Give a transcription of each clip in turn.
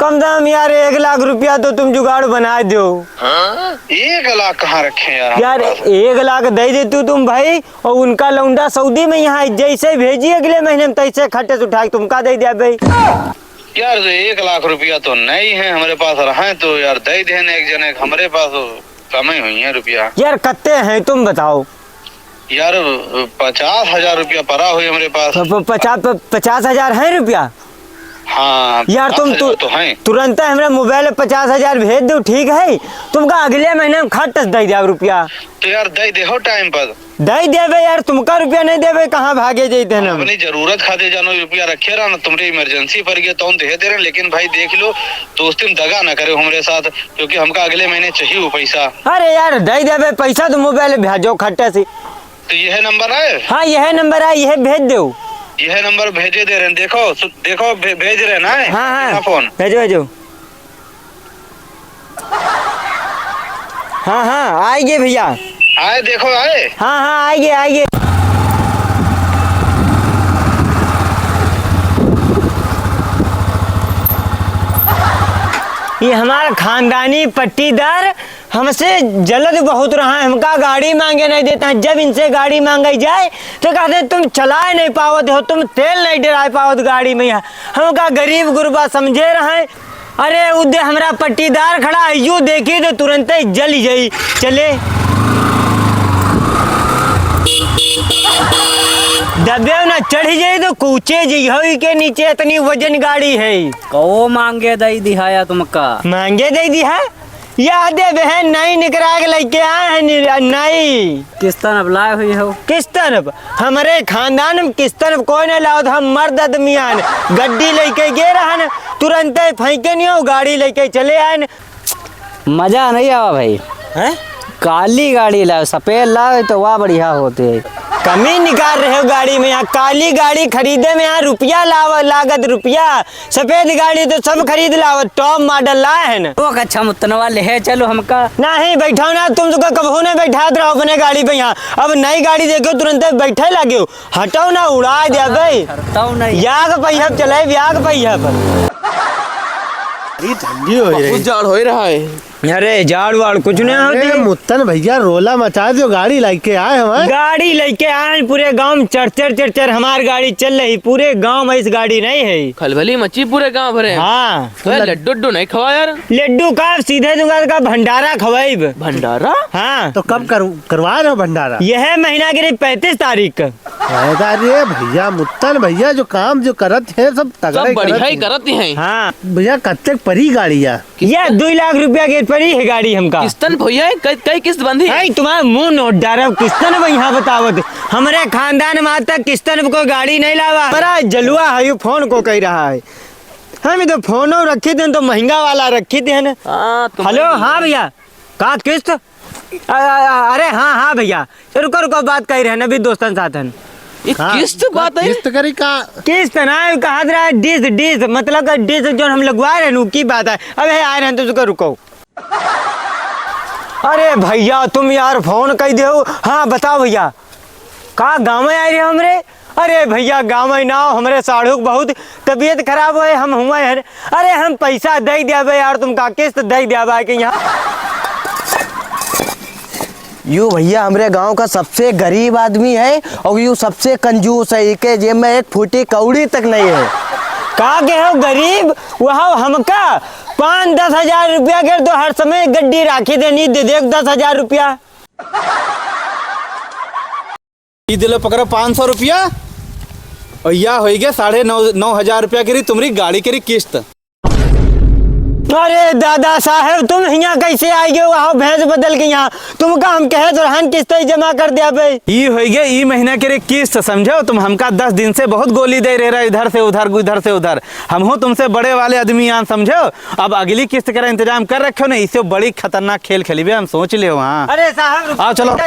कम दाम यार 1 लाख रुपया तो तुम जुगाड़ बना दो। 1 लाख कहाँ रखे यार? यार 1 लाख दे देती तुम भाई, और उनका लौंडा सऊदी में यहाँ जैसे भेजी अगले महीने में तैसे खट्टे उठा के तुमका दे दिया भाई। यार 1 लाख रुपया तो नहीं है हमारे पास, रहा तो यार दे देने एक जने, हमारे पास कम ही हुई है रुपया। यार कत्ते हैं तुम बताओ? यार 50,000 रुपया पड़ा हुई हमारे पास। 50,000 है रुपया? हाँ यार तुम तो है। तुरंत हमारे मोबाइल 50,000 भेज दो, ठीक है? तुमका अगले महीने में खट दे दिया रुपया। तो यार दे दे हो टाइम पर दे देवे यार, तुमका रुपया नहीं देवे कहाँ भागे जाते ना। अपनी जरूरत खाते जानो रुपया रखे रहा ना, तुम्हारी इमरजेंसी पर गया तो हम दे दे रहे, लेकिन भाई देख लो दोस्ती में दगा ना करे हमारे साथ, क्योंकि हमका अगले महीने चाहिए वो पैसा। अरे यार दे देवे पैसा तो मोबाइल भेजो खट्टे से। तो यह नंबर है? हाँ यह नंबर है, यह भेज दो। यह नंबर भेजे दे रहे हैं, देखो भेज रहे ना। हाँ फोन भेजो भेजो। हाँ आइए भैया। आए देखो आए। हाँ आइए। ये हमारा खानदानी पट्टीदार हमसे जल्द बहुत रहा है, हमका गाड़ी मांगे नहीं देता है। जब इनसे गाड़ी मांगी जाए तो कहते तुम चलाए नहीं पावत हो, तुम तेल नहीं डरा पावत गाड़ी में। हमका गरीब गुरबा समझे रहे। अरे उदे हमारा पट्टीदार खड़ा है, यूँ देखी तो तुरंत ही जल जाई। चले दबे ना चढ़ जाए तो कूचे जी हो के नीचे, इतनी वजन गाड़ी है। कहो मांगे दई दिहाया तुमका? मांगे दे दी है या दे बहन नहीं निकरा के लेके आए हैं। नहीं किस तरफ लाए हुई हो? किस तरफ? हमारे खानदान में किस तरफ कोई नहीं लाओ, हम मर्द आदमियान गड्डी लेके गे रहा न, तुरंत फेंके नहीं हो, गाड़ी लेके चले आए न। मजा नहीं आवा भाई। हैं? काली गाड़ी लाओ, सफेद लाओ तो वह बढ़िया होते। कमी निकाल रहे हो गाड़ी में? यहाँ काली गाड़ी खरीदे में यहाँ रुपया लागत रुपया, सफेद गाड़ी तो सब खरीद लाओ, टॉप मॉडल लाए है ना। तो अच्छा मुतनवा ले चलो हमका। नहीं बैठाओ ना, तुम तो कबहू नहीं बैठा रहो अपने गाड़ी पे। यहाँ अब नई गाड़ी देखो तुरंत बैठे लगे हो, हटाओ ना उड़ा दिया भाई। याग पहिया चले, याग पहिया पर ठंडी हो रही, जाड़ हो रहा है। अरे जाड़ वाड़ कुछ नहीं होती। मुत्तन भैया रोला मचा दो, गाड़ी लेके आए हम। गाड़ी लेके आए पूरे गांव में चढ़ हमारी गाड़ी चल रही, पूरे गांव में इस गाड़ी नहीं है। खलबली मची पूरे गांव भरे। हाँ लड्डू नहीं खवा यार? लड्डू का सीधे दुकान का भंडारा खवाई। भंडारा? हाँ तो कब करवा रहे हो भंडारा? यह महीना की 35 तारीख का। अरे भैया मुत्तन भैया जो काम जो करत है सब तगड़े बढ़िया ही करत है। हाँ भैया कत्ते परी गाड़िया? यह 2 लाख रुपया के परी है गाड़ी हमका। किस्तन भैया कई किस्त बंधी है? तुम्हारा मुंह नोट डारा किस्तन में यहाँ बतावत। हमारे खानदान में आज तक किस्तन में कोई गाड़ी नहीं लावा। बड़ा जलुआ है फोन को कह रहा है। हम तो फोन रखी थे तो महंगा वाला रखी थे ना। हेलो हाँ भैया का किस्त? अरे हाँ भैया रुको बात कह रहे हैं अभी दोस्तन साथ। किस्त बात है? किस्त करी का? किस्त ना कहा रहा है डिस मतलब डिस जो हम लगवा रहे हैं की बात है। अबे आ रहे हैं तो रुको। अरे भैया तुम यार फोन कह दो। हाँ बताओ भैया का गाँव में आए रहे हमरे? अरे भैया गाँव में ना हमारे साढ़ू बहुत तबीयत खराब है, हम हुआ है। अरे हम पैसा दे दिया यार, तुम का किस्त दे दिया कि यहाँ। यू भैया हमारे गांव का सबसे गरीब आदमी है और यू सबसे कंजूस है, के जेब में 1 फूटी कौड़ी तक नहीं है। का के हो गरीब? वहाँ हमका 5-10 हजार रुपया के तो हर समय गड्डी राखी देनी दे 10,000 रुपया। दिलो पकड़ो 500 रुपया और या हो गया 9,500 रुपया की तुम्हारी गाड़ी की किस्त। अरे दादा साहब तुम यहाँ कैसे आ गए? वहाँ भैंस बदल के यहाँ तुमका हम कहे तो रहन किस्त जमा कर दिया भाई। ये हो गया ई महीना के किस्त, समझो तुम हमका 10 दिन से बहुत गोली दे रहे रहे, इधर से उधर। हम हो तुमसे बड़े वाले आदमी यहाँ समझो। अब अगली किस्त का इंतजाम कर रखे हो ना, इससे बड़ी खतरनाक खेल खेली हम सोच ले वहाँ। अरे साहब आओ चलो।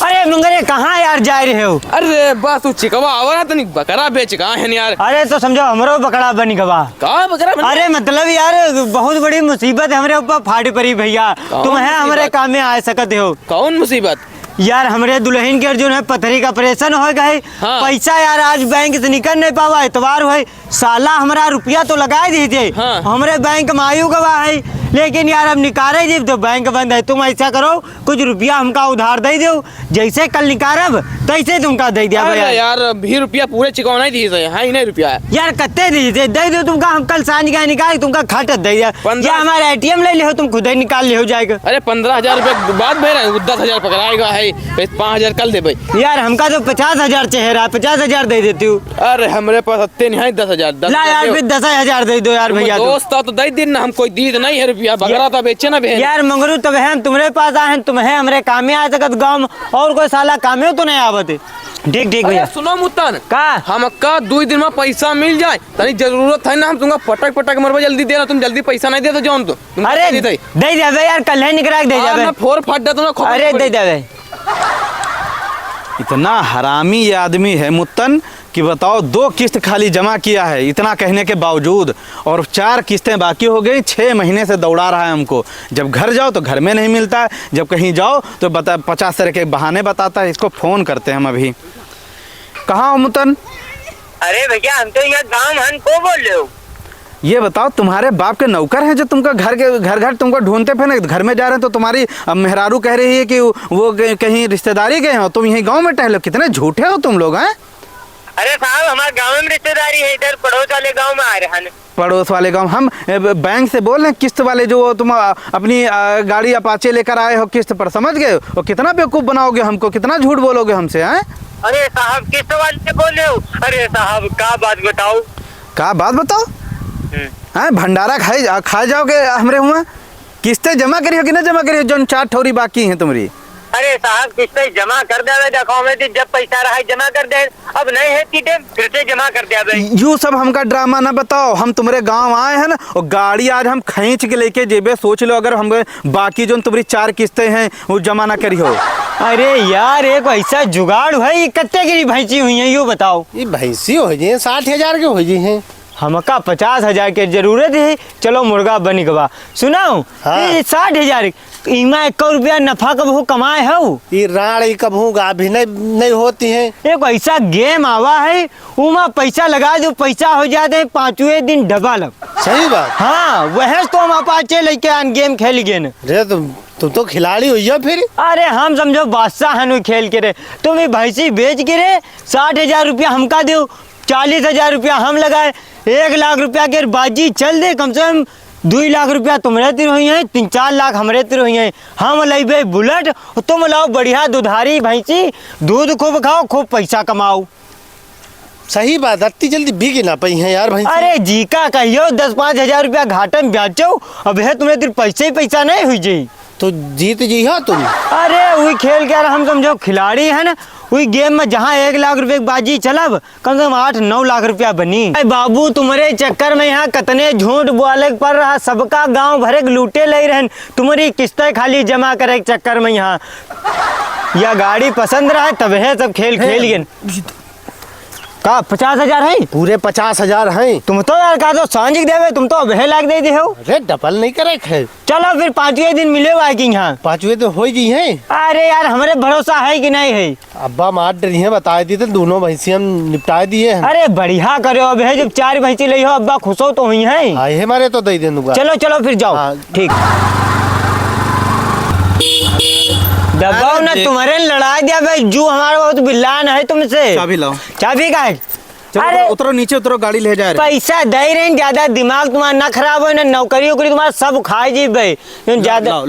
अरे मंगरे कहाँ यार जा रहे हो? अरे बस तू चिकवा आवा ना, तनी बकरा बेच कहाँ है यार? अरे तो समझो हमरो बकरा बनी गवा। कहाँ बकरा बनी? अरे मतलब यार बहुत बड़ी मुसीबत है हमारे ऊपर फाड़ पड़ी भैया, तुम है हमारे काम में आ सकते हो। कौन मुसीबत? यार हमरे दुल्हन के जो है पथरी का ऑपरेशन हो गए। हाँ। पैसा यार आज बैंक से निकल नहीं पावा, एतवार हुए साला हमारा रुपया तो लगा दी थे। हाँ। हमरे बैंक में आयु गवा है, लेकिन यार अब निकाले जी तो बैंक बंद है। तुम ऐसा करो कुछ रुपया हमका उधार दे दो, जैसे कल निकारब तैसे तुमका दे दिया अरे यार। यार भी रुपया पूरे चुकाव नहीं दी है नहीं रुपया है। यार कत्ते दे दो तुमका, हम कल सांझ गए निकाल तुमका खट दे दिया। 15 या हमारा ATM ले लियो, तुम खुद ही निकाल लियो जाएगा। अरे 15,000 रुपये बाद भेज रहे 10,000 पकड़ाएगा है 5,000 कल दे भाई। यार हमका तो 50,000 चेहरा, 50,000 दे देती हूँ। अरे हमरे पास अत्ते नहीं है 10,000 ला यार फिर 10,000 दे दो यार भैया। दोस्त तो दे दिन ना, हम कोई दीद नहीं है रुपया बकरा था बेचे ना बहन। यार मंगरू तब हम तुम्हारे पास आए, तुम्हें हमरे कामे आ सकत गाँव में, और कोई साला कामे तो नहीं आवत। ठीक ठीक भैया। अरे सुनो मुत्तन का हमका 2 दिन में पैसा मिल जाए तनी जरूरत है ना, हम तुमका पटक पटक मरबा जल्दी देना, तुम जल्दी पैसा नहीं दे तो जाओ तुम अरे दे दे यार, कल ही निकला के दे दे। फोर फट दे तुम। अरे दे दे। इतना हरामी ये आदमी है मुत्तन कि बताओ 2 किस्त खाली जमा किया है इतना कहने के बावजूद, और 4 किस्तें बाकी हो गई। 6 महीने से दौड़ा रहा है हमको। जब घर जाओ तो घर में नहीं मिलता है, जब कहीं जाओ तो 50 तरह के बहाने बताता है। इसको फ़ोन करते हैं हम अभी। कहाँ हो मुत्तन? अरे भैया हम तो यहाँ गाँव हन को बोल रहे हो। ये बताओ तुम्हारे बाप के नौकर हैं जो तुमका घर तुमको ढूंढते फिर घर में जा रहे हैं, तो तुम्हारी मेहरारू कह रही है कि वो कहीं रिश्तेदारी गए हो, तुम यहीं गांव में टहलो। कितने झूठे हो तुम लोग हैं। अरे साहब हमारे गाँव में रिश्तेदारी है, इधर पड़ोस वाले गाँव में आ रहे हैं। पड़ोस वाले गांव? हम बैंक से बोल रहे हैं किस्त वाले, जो तुम अपनी गाड़ी अपाचे लेकर आए हो किस्त पर, समझ गए? और कितना बेवकूफ़ बनाओगे हमको, कितना झूठ बोलोगे हमसे हैं? अरे साहब किस्त वाले बोल रहे हो? अरे साहब का बात बताओ। का बात बताओ? हैं भंडारा खा जाओगे हमरे हुआ? किस्तें जमा करी हो कि ना जमा करी हो, जो 4 ठोरी बाकी हैं तुम्हारी? अरे साहब किस्तें जमा कर दे देखो में, जब पैसा रहा है जमा कर दे, अब नहीं है तीटे फिर से जमा कर दे। यू सब हमका ड्रामा ना बताओ। हम तुम्हारे गांव आए हैं ना, और गाड़ी आज हम खींच के लेके जेबे। सोच लो अगर हम बाकी जो तुम्हारी 4 किस्तें हैं वो जमा ना करी हो। अरे यार एक ऐसा जुगाड़ है, ये कत्ते की भैंसी हुई है यू बताओ? ये भैंसी हो जी 60,000 के हो जी हैं। हमका 50,000 के जरूरत है, चलो मुर्गा बन गवा। सुनाओ हाँ। 60,000 इमा 1 रुपया नफा कबहू कमाए हो? ये राड़ कबहू गाभी नहीं होती है। एक ऐसा गेम आवा है, उमा पैसा लगा दो, पैसा हो जाते हैं 5वें दिन डबल। सही बात। हाँ वह तो हम अपाचे लेके आन गेम खेल गए न। अरे तुम तो खिलाड़ी हुई हो फिर। अरे हम समझो बादशाह हैं खेल के रे। तुम ये भैंसी बेच के रे 60,000 रुपया हमका दो, 40,000 रुपया हम लगाए, 1 लाख रुपया के बाजी चल दे। कम से कम 2 लाख रुपया तुम्हारे तिर हुई है, 3-4 लाख हमारे तिर हुई है। हम लेबे बुलेट, तुम लाओ बढ़िया दुधारी भैंसी, दूध खूब खाओ, खूब पैसा कमाओ। सही बात। अति जल्दी बिक ना पाई है यार भैंसी। अरे जी का कहियो 10-5 हजार रुपया घाटे में ब्याचो, अब है तुम्हारे तिर पैसे ही पैसा नहीं हुई जी। तो जीत जी हो तुम। अरे वही खेल के हम समझो खिलाड़ी है ना, वही गेम में जहाँ 1 लाख रुपए की बाजी चलब, कम से कम 8-9 लाख रुपया बनी। अरे बाबू तुम्हारे चक्कर में यहाँ कितने झूठ बोले पड़ रहा, सबका गांव भरे लूटे ले रहे, तुम्हारी किस्तें खाली जमा करे के चक्कर में यहाँ। या गाड़ी पसंद रहा तब है सब खेल गए। का 50,000 है? पूरे 50,000 हैं। तुम तो यार का तो सांझ देवे, तुम तो अबे लाख दे हो। अरे डबल नहीं करे है। चलो फिर 5वें दिन मिले वाइकिंग यहाँ। 5वें तो हो जी हैं। अरे यार हमारे भरोसा है कि नहीं है? अब्बा मार डरी है, बताए दी थे दोनों भैंसी हम निपटा दिए हैं। अरे बढ़िया करो, अब है जब 4 भैंसी ली हो, अब्बा खुश हो तो हुई है। आए हमारे तो दे दूंगा। चलो चलो फिर जाओ। हाँ। ठीक दबाओ ना, तुम्हारे लड़ा दिया भाई, जो हमारा बहुत बिल्लान है तुमसे। चाबी लाओ। चाबी का है? अरे उतरो नीचे उतरो, गाड़ी ले जा रहे। पैसा दे रहे, ज्यादा दिमाग तुम्हारा ना खराब हो, ना नौकरी वोकरी तुम्हारा सब खाए जी भाई ज्यादा।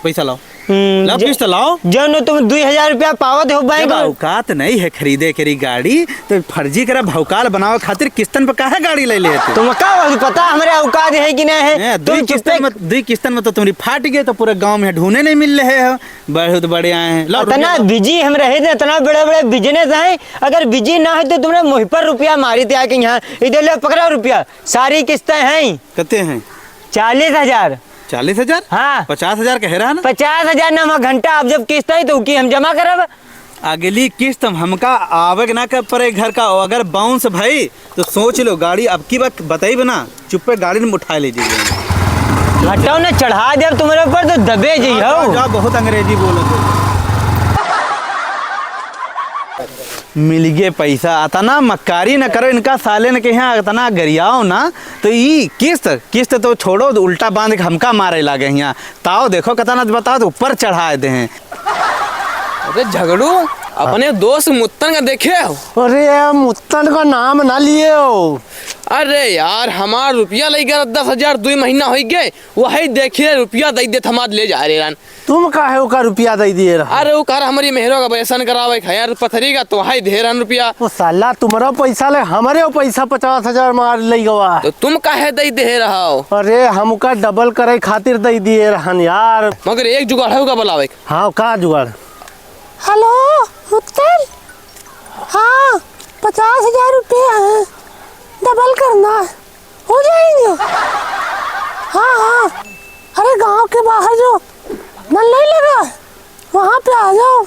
पैसा लाओ, लाओ किस्त लाओ। जो तुम 2,000 रुपया पावत हो बैंक में। औकात नहीं है खरीदे करी गाड़ी, तो फर्जी करा भौकाल बनावे खातिर किस्तन पे काहे गाड़ी ले लेते? तुम का पता हमारे औकात है कि नहीं है? 2 किस्तन में तो तुम्हारी फाट गए, तो पूरे गांव में ढूंढने नहीं मिल रहे हो। बहुत बड़े आए हैं। इतना बिजी हम रहे थे, इतना बड़े बड़े बिजनेस है, अगर बिजी ना है तो तुमने मुँह पर रुपया मारी थे आके यहाँ। इधर ले पकड़ा रुपया, सारी किस्तें हैं। कितने हैं? 40,000। 40,000? हाँ 50,000 कह रहा है ना। 50,000 ना घंटा, अब जब किस्त है तो की हम जमा करब। अगली किस्त हमका आवे ना कर पड़े घर का, अगर बाउंस भाई तो सोच लो गाड़ी अब की बात बताई बना, चुप्पे गाड़ी में उठा लीजिए। हटाओ ना, चढ़ा दे तुम्हारे ऊपर तो दबे जी हो। बहुत अंग्रेजी बोलो। मिल गए पैसा। अतना मक्कारी न करो इनका साले न के यहाँ अतना गरियाओ ना तो ई किस्त तो छोड़ो, उल्टा बांध के हमका मारे लागे यहाँ। ताओ देखो कतना बताओ तो ऊपर चढ़ाए दे हैं। अरे झगड़ू अपने दोस्त मुत्तन का देखे हो? अरे यार मुत्तन का नाम ना लिए हो। अरे यार हमार रुपया ले गया 10,000 2 महीना हो गए, वही देखिए रुपया दे दे हमार ले जा रहे रन। तुम काहे का रुपया दे दिए रहा? अरे वो कर हमारी मेहरों का बेसन करावे यार पथरी का तो वही दे रन रुपया। वो साला तुम्हारा पैसा ले हमारे वो पैसा 50,000 मार ले गवा। तो तुम काहे दे रहा हो? अरे हमका डबल करे खातिर दे दिए रहन यार। मगर एक जुगाड़ है का बुलावे। हाँ का जुगाड़? हेलो मुत्तन, हाँ 50,000 रुपये हैं, डबल करना है, हो जाएंगे। हाँ हाँ, अरे गांव के बाहर जो नल नहीं लगा वहाँ पे आ जाओ।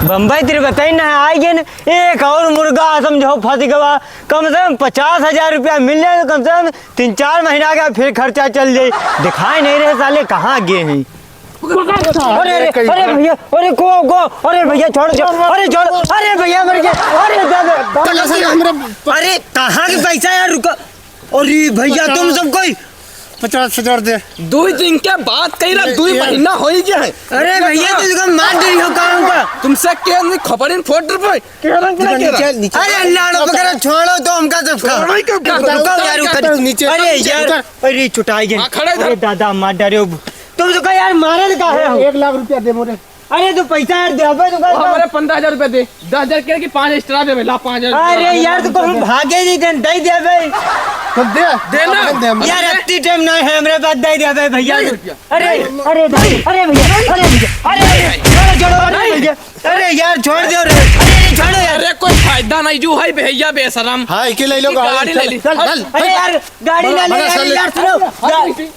बम्बई तेरे बताई ना आएगी न एक और मुर्गा समझो फंस गया। कम से कम 50,000 रुपया मिल जाए तो कम से कम 3-4 महीना का फिर खर्चा चल जाए। दिखाई नहीं रहे साले कहाँ गए हैं। अरे भैया, अरे को अरे भैया छोड़ अरे भैया मर गया। अरे कहाँ के पैसा यार, रुको। अरे भैया तुम सब कोई 50,000 दे। 2 दिन के बाद कही रहा 2 महीना हो गया है। अरे भैया तुझको मार दे रही हो काम का। तुमसे क्या नहीं खबर इन फोट रुपए अरे अल्लाह वगैरह छोड़ो तो हमका सब अरे यार, अरे छुटाई गए। अरे दादा मार डरे तुम तो यार मारे का है। 1 लाख रुपया दे मोरे। अरे तू पैसा यार दे हमारे 15,000 रुपए दे, 10,000 के 5 एक्स्ट्रा दे ला 5,000। अरे यार तो हम भागे नहीं दे दे भाई तो दे देना यार, इतनी टाइम नहीं है हमारे पास, दे दे भैया। अरे अरे भैया, अरे यार छोड़ दो रे, अरे छोड़ो यार। अरे कोई फायदा नहीं जो है भैया बेशरम। हाँ एक ले लो गाड़ी ले ली। अरे यार गाड़ी ना ले यार, सुनो।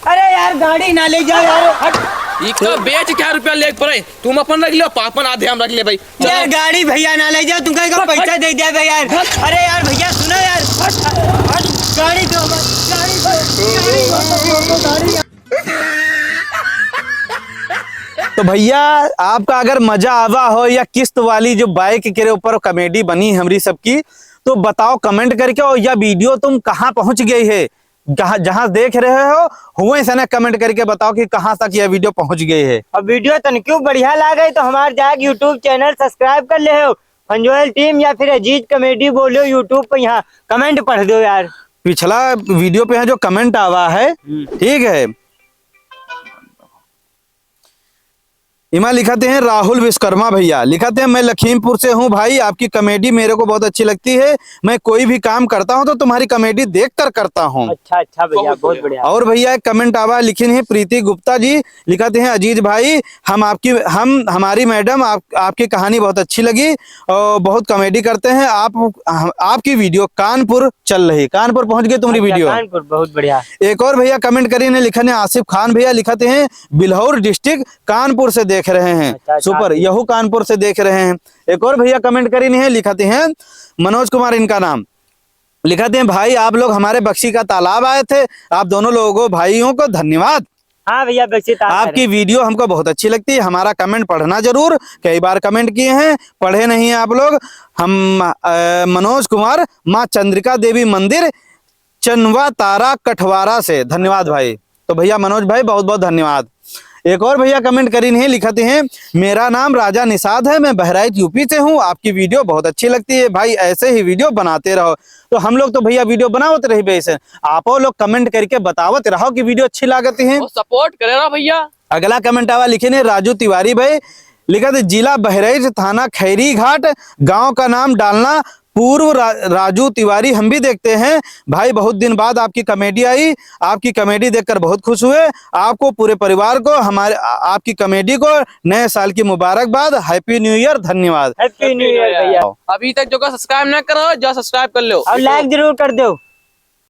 अरे यार गाड़ी ना ले जाओ यार। इसका बेच क्या रुपया ले पड़े, तुम अपन रख लो, पापन आधे हम रख ले भाई। यार गाड़ी भैया ना ले जाओ, तुमका का पैसा दे दिया भाई यार। अरे यार भैया सुनो यार, गाड़ी दो गाड़ी। तो भैया आपका अगर मजा आवा हो या किस्त वाली जो बाइक के ऊपर कॉमेडी बनी हमारी सबकी, तो बताओ कमेंट करके। और यह वीडियो तुम कहाँ पहुंच गई है, जहां देख रहे हो हुए से ना कमेंट करके बताओ कि कहां तक यह वीडियो पहुंच गई है। और वीडियो तनिक बढ़िया लगे तो हमारे जाके यूट्यूब चैनल सब्सक्राइब कर ले हो, फंजोयल टीम या फिर अजीत कॉमेडी बोलो यूट्यूब पे, यहाँ कमेंट पढ़ दो यार। पिछला वीडियो पे है जो कमेंट आवा है, ठीक है। इमा लिखाते हैं राहुल विश्वकर्मा भैया, लिखाते हैं मैं लखीमपुर से हूं भाई, आपकी कॉमेडी मेरे को बहुत अच्छी लगती है। मैं कोई भी काम करता हूं तो तुम्हारी कॉमेडी देखकर करता हूं। अच्छा भैया, बहुत बढ़िया। और भैया एक कमेंट आवा लिखे हैं प्रीति गुप्ता जी, लिखाते हैं अजीत भाई हमारी मैडम आपकी कहानी बहुत अच्छी लगी और बहुत कॉमेडी करते हैं आपकी वीडियो कानपुर चल रही, कानपुर पहुंच गई तुम्हारी वीडियो। कानपुर बहुत बढ़िया। एक और भैया कमेंट करिए ने लिखा है आसिफ खान भैया, लिखाते हैं बिल्हौर डिस्ट्रिक्ट कानपुर से देख रहे हैं। सुपर, यहू कानपुर से देख रहे हैं। एक और भैया कमेंट करी नहीं है, लिखाते हैं मनोज कुमार इनका नाम, लिखाते हैं भाई आप लोग हमारे बख्शी का तालाब आए थे, आप दोनों लोगों भाइयों को धन्यवाद। हाँ भैया बख्शी आपकी वीडियो हमको बहुत अच्छी लगती है, हमारा कमेंट पढ़ना जरूर, कई बार कमेंट किए हैं पढ़े नहीं है आप लोग। हम मनोज कुमार माँ चंद्रिका देवी मंदिर चनवा तारा कठवारा से, धन्यवाद भाई। तो भैया मनोज भाई बहुत बहुत धन्यवाद। एक और भैया कमेंट करी नहीं, लिखाते हैं मेरा नाम राजा निषाद है, मैं बहराइच यूपी से हूँ, आपकी वीडियो बहुत अच्छी लगती है भाई, ऐसे ही वीडियो बनाते रहो। तो हम लोग तो भैया वीडियो बनावत रही वैसे, आप लोग कमेंट करके बतावत रहो कि वीडियो अच्छी लागती है, सपोर्ट करेगा भैया। अगला कमेंट आवा लिखे ने राजू तिवारी भाई, लिखा थे जिला बहराइच थाना खैरी घाट, गाँव का नाम डालना पूर्व राजू तिवारी। हम भी देखते हैं भाई, बहुत दिन बाद आपकी कॉमेडी आई, आपकी कॉमेडी देखकर बहुत खुश हुए। आपको पूरे परिवार को आपकी कॉमेडी को नए साल की मुबारकबाद, हैप्पी न्यू ईयर, धन्यवाद। हैप्पी न्यू ईयर भैया। अभी तक जो सब्सक्राइब ना करो जाओ सब्सक्राइब कर लो और लाइक जरूर कर दो।